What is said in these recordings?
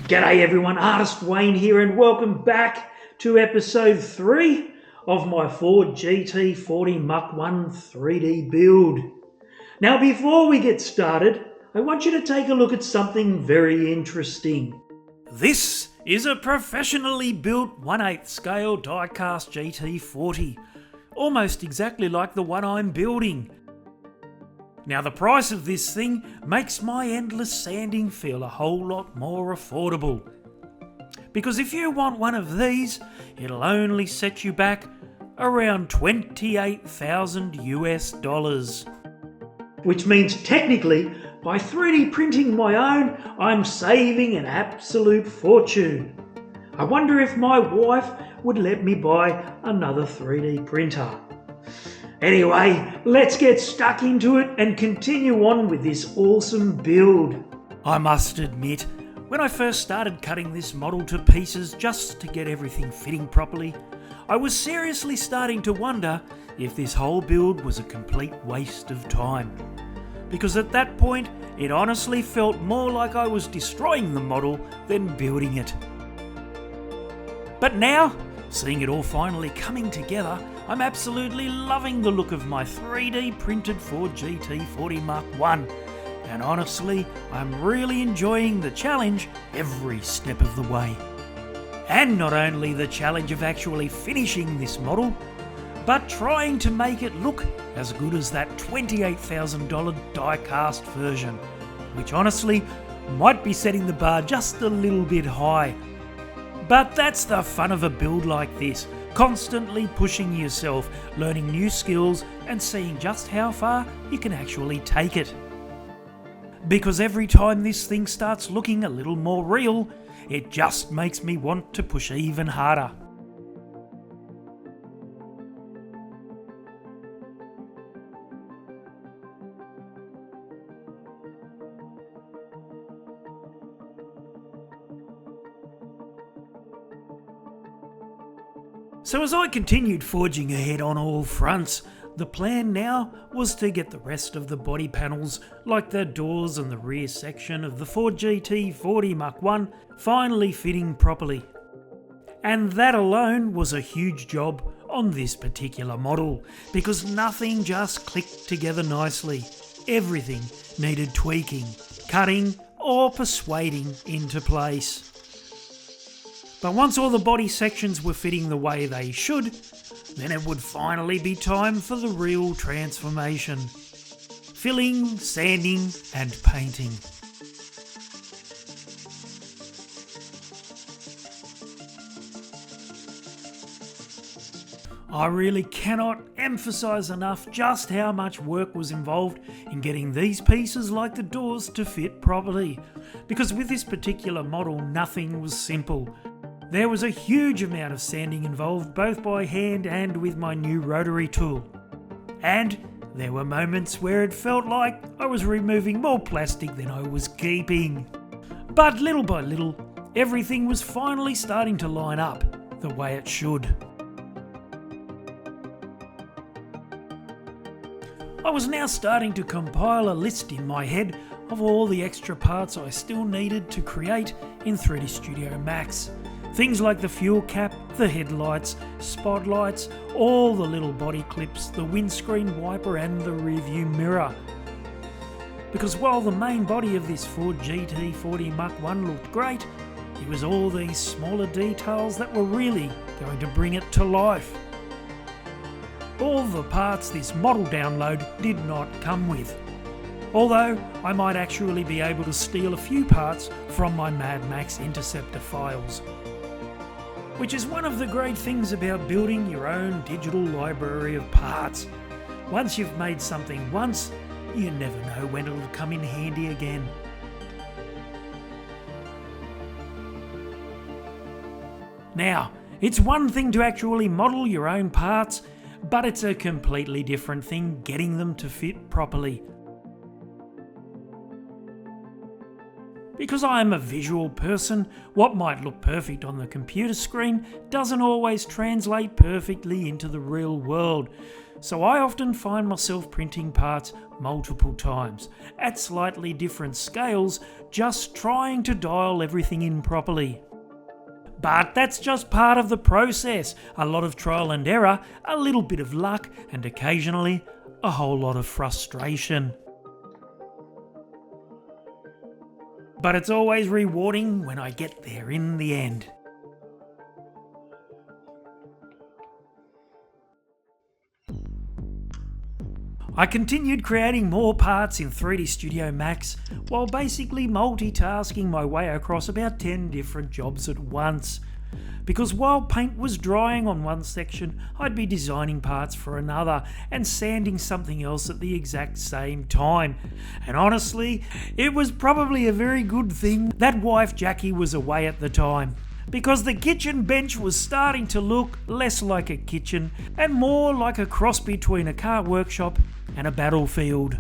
G'day everyone, Artist Wayne here and welcome back to episode 3 of my Ford GT40 Mk1 3D build. Now before we get started, I want you to take a look at something very interesting. This is a professionally built 1/8 scale die-cast GT40, almost exactly like the one I'm building. Now the price of this thing makes my endless sanding feel a whole lot more affordable. Because if you want one of these, it'll only set you back around $28,000 US. Which means technically, by 3D printing my own, I'm saving an absolute fortune. I wonder if my wife would let me buy another 3D printer. Anyway, let's get stuck into it and continue on with this awesome build. I must admit, when I first started cutting this model to pieces just to get everything fitting properly, I was seriously starting to wonder if this whole build was a complete waste of time. Because at that point, it honestly felt more like I was destroying the model than building it. But now, seeing it all finally coming together, I'm absolutely loving the look of my 3D printed Ford GT40 Mk1, and honestly, I'm really enjoying the challenge every step of the way. And not only the challenge of actually finishing this model, but trying to make it look as good as that $28,000 die-cast version, which honestly might be setting the bar just a little bit high. But that's the fun of a build like this. Constantly pushing yourself, learning new skills and seeing just how far you can actually take it. Because every time this thing starts looking a little more real, it just makes me want to push even harder. So as I continued forging ahead on all fronts, the plan now was to get the rest of the body panels, like the doors and the rear section of the Ford GT40 Mk1, finally fitting properly. And that alone was a huge job on this particular model, because nothing just clicked together nicely. Everything needed tweaking, cutting or persuading into place. But once all the body sections were fitting the way they should, then it would finally be time for the real transformation. Filling, sanding and painting. I really cannot emphasise enough just how much work was involved in getting these pieces like the doors to fit properly. Because with this particular model, nothing was simple. There was a huge amount of sanding involved, both by hand and with my new rotary tool. And there were moments where it felt like I was removing more plastic than I was keeping. But little by little, everything was finally starting to line up the way it should. I was now starting to compile a list in my head of all the extra parts I still needed to create in 3D Studio Max. Things like the fuel cap, the headlights, spotlights, all the little body clips, the windscreen wiper and the rearview mirror. Because while the main body of this Ford GT40 Mk1 looked great, it was all these smaller details that were really going to bring it to life. All the parts this model download did not come with. Although I might actually be able to steal a few parts from my Mad Max Interceptor files. Which is one of the great things about building your own digital library of parts. Once you've made something once, you never know when it'll come in handy again. Now, it's one thing to actually model your own parts, but it's a completely different thing getting them to fit properly. Because I am a visual person, what might look perfect on the computer screen doesn't always translate perfectly into the real world. So I often find myself printing parts multiple times, at slightly different scales, just trying to dial everything in properly. But that's just part of the process. A lot of trial and error, a little bit of luck, and occasionally a whole lot of frustration. But it's always rewarding when I get there in the end. I continued creating more parts in 3D Studio Max while basically multitasking my way across about 10 different jobs at once. Because while paint was drying on one section, I'd be designing parts for another and sanding something else at the exact same time. And honestly, it was probably a very good thing that wife Jackie was away at the time, because the kitchen bench was starting to look less like a kitchen and more like a cross between a car workshop and a battlefield.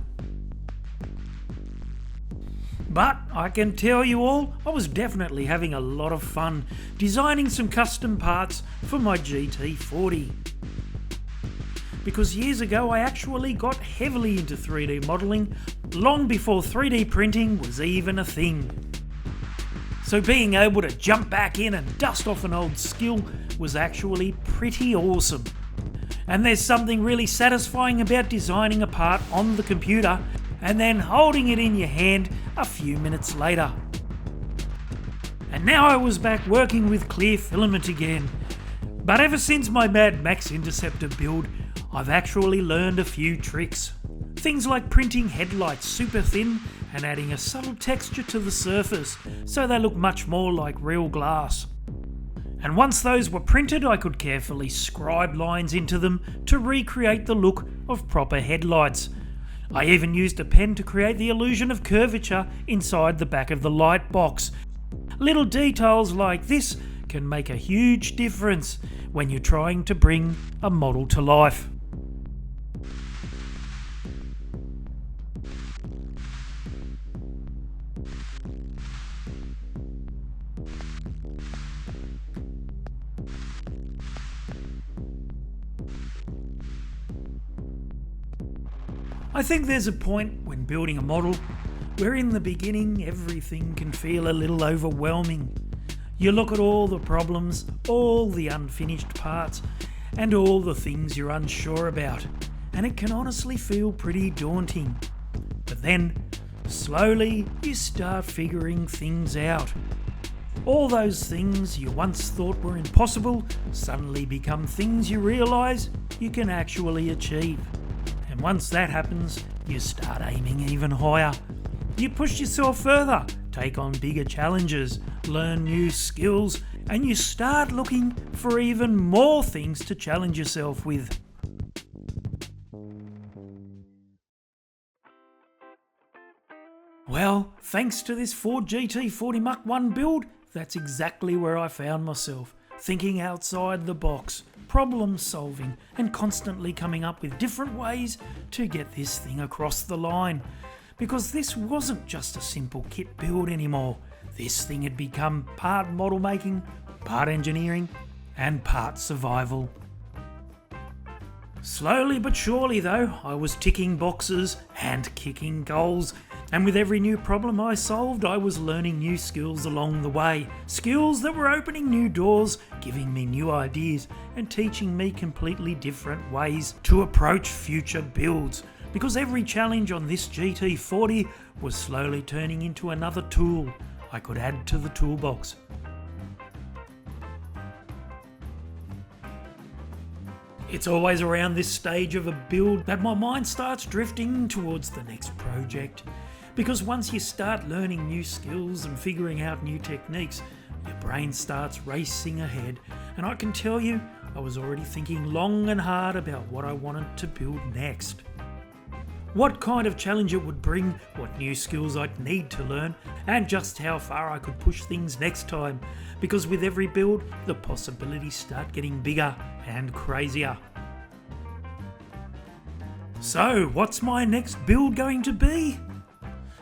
But I can tell you all, I was definitely having a lot of fun designing some custom parts for my GT40. Because years ago I actually got heavily into 3D modelling, long before 3D printing was even a thing. So being able to jump back in and dust off an old skill was actually pretty awesome. And there's something really satisfying about designing a part on the computer and then holding it in your hand a few minutes later. And now I was back working with clear filament again. But ever since my Mad Max Interceptor build, I've actually learned a few tricks. Things like printing headlights super thin and adding a subtle texture to the surface so they look much more like real glass. And once those were printed, I could carefully scribe lines into them to recreate the look of proper headlights. I even used a pen to create the illusion of curvature inside the back of the light box. Little details like this can make a huge difference when you're trying to bring a model to life. I think there's a point when building a model where in the beginning everything can feel a little overwhelming. You look at all the problems, all the unfinished parts, and all the things you're unsure about, and it can honestly feel pretty daunting. But then, slowly, you start figuring things out. All those things you once thought were impossible suddenly become things you realise you can actually achieve. And once that happens, you start aiming even higher. You push yourself further, take on bigger challenges, learn new skills, and you start looking for even more things to challenge yourself with. Well, thanks to this Ford GT40 Mk1 build, that's exactly where I found myself, thinking outside the box, problem solving, and constantly coming up with different ways to get this thing across the line. Because this wasn't just a simple kit build anymore. This thing had become part model making, part engineering, and part survival. Slowly but surely though, I was ticking boxes and kicking goals, and with every new problem I solved, I was learning new skills along the way. Skills that were opening new doors, giving me new ideas, and teaching me completely different ways to approach future builds. Because every challenge on this GT40 was slowly turning into another tool I could add to the toolbox. It's always around this stage of a build that my mind starts drifting towards the next project. Because once you start learning new skills and figuring out new techniques, your brain starts racing ahead. And I can tell you, I was already thinking long and hard about what I wanted to build next. What kind of challenge it would bring, what new skills I'd need to learn, and just how far I could push things next time. Because with every build, the possibilities start getting bigger and crazier. So, what's my next build going to be?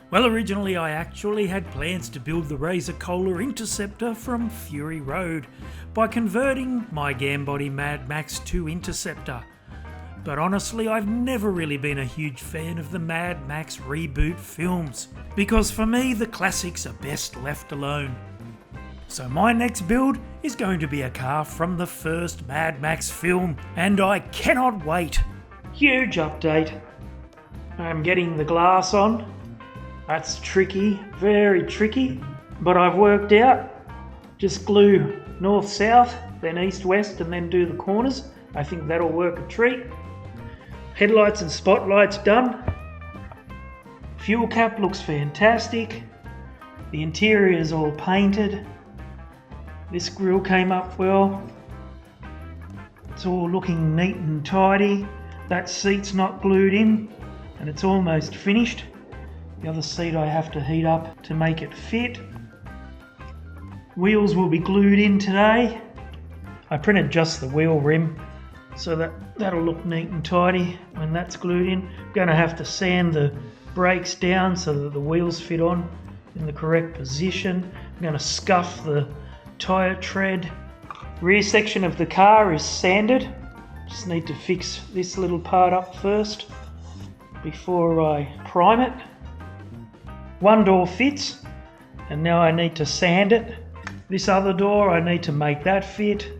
Well, originally I actually had plans to build the Razor Cola Interceptor from Fury Road by converting my Gambody Mad Max to Interceptor. But honestly, I've never really been a huge fan of the Mad Max reboot films, because for me the classics are best left alone. So my next build is going to be a car from the first Mad Max film, and I cannot wait. Huge update. I'm getting the glass on. That's tricky, very tricky, but I've worked out, just glue north-south, then east-west, and then do the corners. I think that'll work a treat. Headlights and spotlights done. Fuel cap looks fantastic. The interior is all painted. This grille came up well. It's all looking neat and tidy. That seat's not glued in, and it's almost finished. The other seat I have to heat up to make it fit. Wheels will be glued in today. I printed just the wheel rim, so that'll look neat and tidy when that's glued in. I'm going to have to sand the brakes down so that the wheels fit on in the correct position. I'm going to scuff the tyre tread. Rear section of the car is sanded. Just need to fix this little part up first before I prime it. One door fits, and now I need to sand it. This other door, I need to make that fit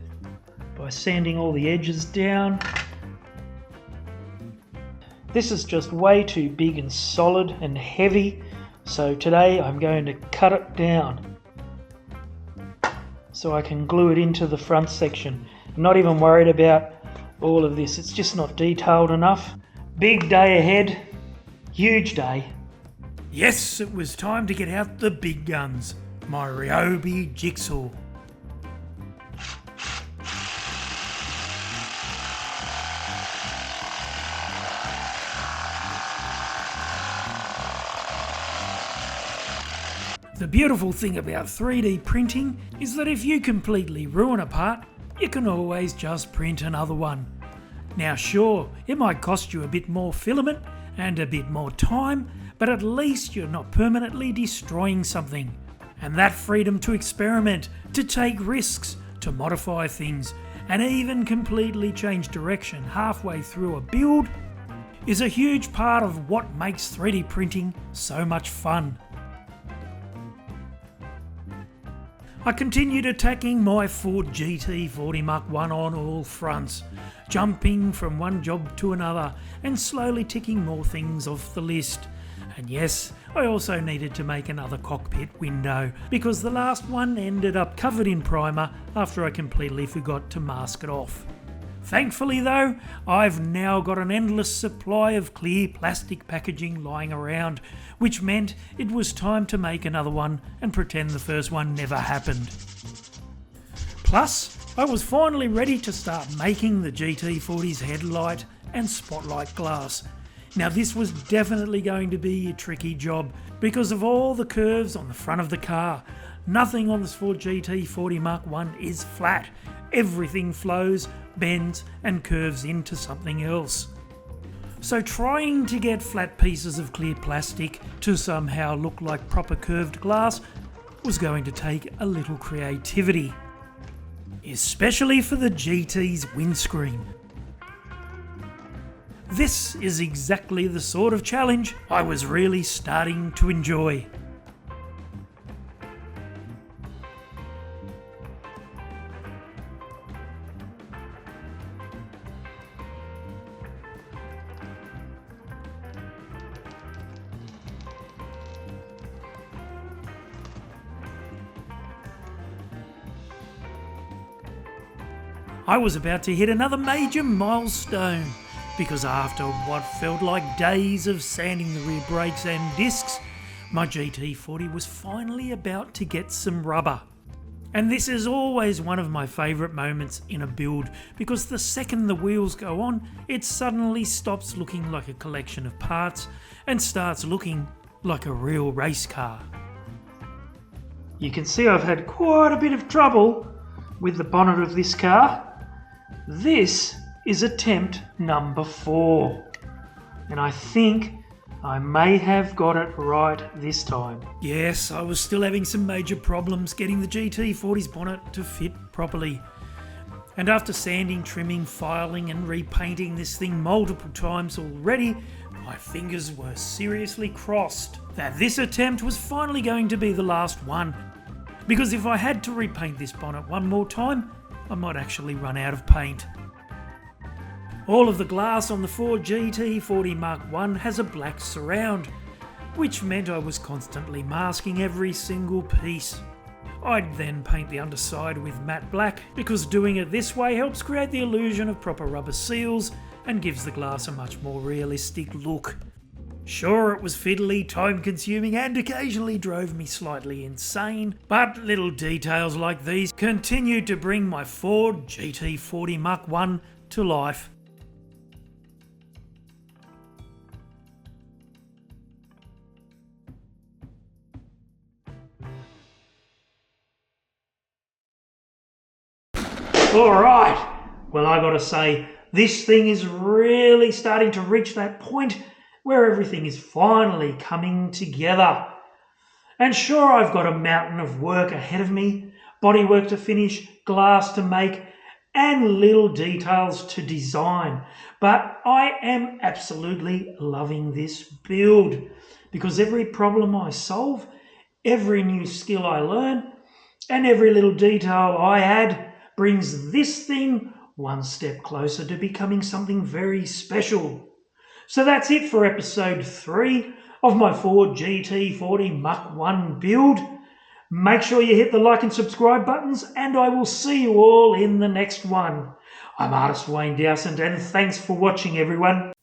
by sanding all the edges down. This is just way too big and solid and heavy, so today I'm going to cut it down so I can glue it into the front section. I'm not even worried about all of this, it's just not detailed enough. Big day ahead, huge day. Yes, it was time to get out the big guns. My Ryobi jigsaw. The beautiful thing about 3D printing is that if you completely ruin a part, you can always just print another one. Now sure, it might cost you a bit more filament and a bit more time, but at least you're not permanently destroying something. And that freedom to experiment, to take risks, to modify things, and even completely change direction halfway through a build is a huge part of what makes 3D printing so much fun. I continued attacking my Ford GT40 Mk1 on all fronts, jumping from one job to another and slowly ticking more things off the list. And yes, I also needed to make another cockpit window because the last one ended up covered in primer after I completely forgot to mask it off. Thankfully though, I've now got an endless supply of clear plastic packaging lying around, which meant it was time to make another one and pretend the first one never happened. Plus, I was finally ready to start making the GT40's headlight and spotlight glass. Now this was definitely going to be a tricky job because of all the curves on the front of the car. Nothing on this Ford GT40 Mk1 is flat. Everything flows, bends and curves into something else. So trying to get flat pieces of clear plastic to somehow look like proper curved glass was going to take a little creativity. Especially for the GT's windscreen. This is exactly the sort of challenge I was really starting to enjoy. I was about to hit another major milestone, because after what felt like days of sanding the rear brakes and discs, my GT40 was finally about to get some rubber. And this is always one of my favourite moments in a build, because the second the wheels go on, it suddenly stops looking like a collection of parts and starts looking like a real race car. You can see I've had quite a bit of trouble with the bonnet of this car. This is attempt number 4, and I think I may have got it right this time. Yes, I was still having some major problems getting the GT40's bonnet to fit properly. And after sanding, trimming, filing and repainting this thing multiple times already, my fingers were seriously crossed that this attempt was finally going to be the last one. Because if I had to repaint this bonnet one more time, I might actually run out of paint. All of the glass on the Ford GT40 Mk1 has a black surround, which meant I was constantly masking every single piece. I'd then paint the underside with matte black, because doing it this way helps create the illusion of proper rubber seals and gives the glass a much more realistic look. Sure, it was fiddly, time consuming and occasionally drove me slightly insane, but little details like these continued to bring my Ford GT40 Mk1 to life. Alright, well I gotta say, this thing is really starting to reach that point where everything is finally coming together. And sure, I've got a mountain of work ahead of me, bodywork to finish, glass to make, and little details to design. But I am absolutely loving this build, because every problem I solve, every new skill I learn, and every little detail I add brings this thing one step closer to becoming something very special. So that's it for episode 3 of my Ford GT40 Mk1 build. Make sure you hit the like and subscribe buttons, and I will see you all in the next one. I'm artist Wayne Dowsend, and thanks for watching, everyone.